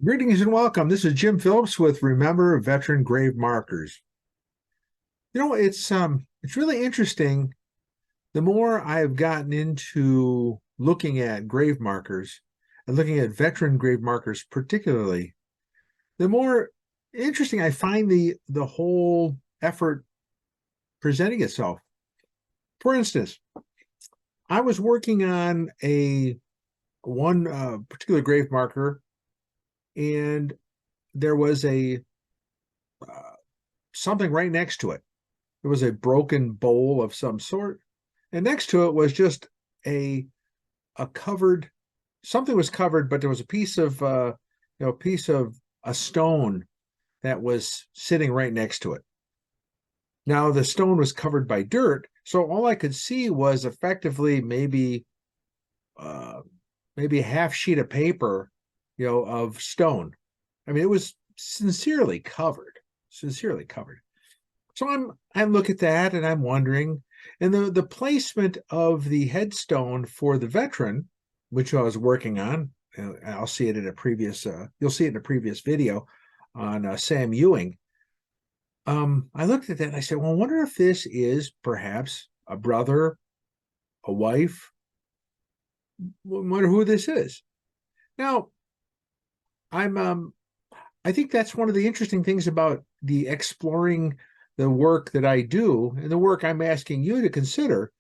Greetings and welcome. This is Jim Phillips with Remember Veteran Grave Markers. It's really interesting. The more I've gotten into looking at grave markers and looking at veteran grave markers particularly, the more interesting I find the whole effort presenting itself. For instance, I was working on a one particular grave marker, and there was a something right next to it. There was a broken bowl of some sort, and next to it was just a a covered something was covered, but there was a piece of piece of a stone that was sitting right next to it. Now the stone was covered by dirt, so all I could see was effectively uh, maybe a half sheet of paper, of stone. I mean, it was sincerely covered. So I look at that and I'm wondering, and the placement of the headstone for the veteran, which I was working on, I'll see it in a previous, you'll see it in a previous video on Sam Ewing. I looked at that and I said, well, I wonder if this is perhaps a brother, a wife. I wonder who this is. Now, I'm I think that's one of the interesting things about the exploring the work that I do and the work I'm asking you to consider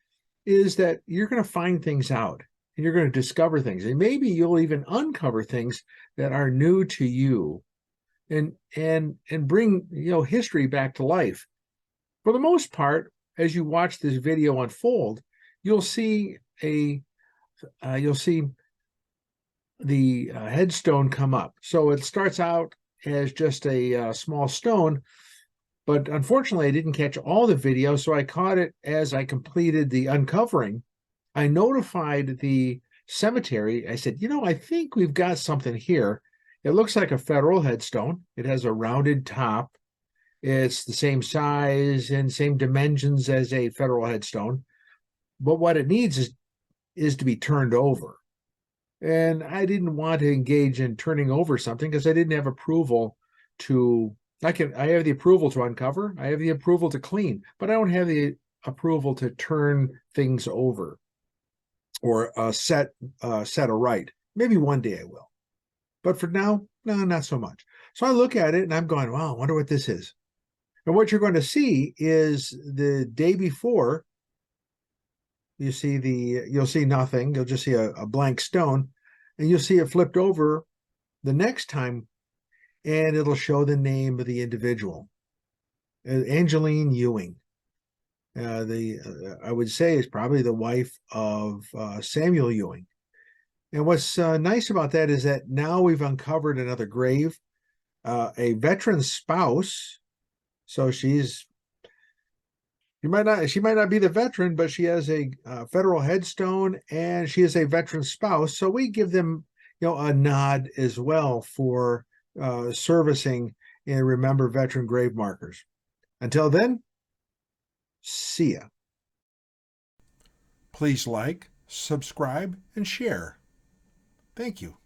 is that you're going to find things out and you're going to discover things. And maybe you'll even uncover things that are new to you and bring, history back to life. For the most part, as you watch this video unfold, you'll see you'll see the headstone come up. So it starts out as just a small stone, but unfortunately I didn't catch all the video, so I caught it as I completed the uncovering. I notified the cemetery. I said, I think we've got something here. It looks like a federal headstone. It has a rounded top. It's the same size and same dimensions as a federal headstone, but what it needs is to be turned over. And I didn't want to engage in turning over something because I didn't have approval to. I have the approval to uncover. I have the approval to clean, but I don't have the approval to turn things over or set aright. Maybe one day I will, but for now, no, not so much. So I look at it and I'm going, wow, I wonder what this is. And what you're going to see is the day before, you'll see nothing. You'll just see a blank stone, and you'll see it flipped over the next time, and it'll show the name of the individual, Angeline Ewing. I would say is probably the wife of Samuel Ewing. And what's nice about that is that now we've uncovered another grave, a veteran spouse. So she might not be the veteran, but she has a federal headstone and she is a veteran spouse. So we give them, a nod as well for servicing and remember veteran grave markers. Until then, see ya. Please like, subscribe, and share. Thank you.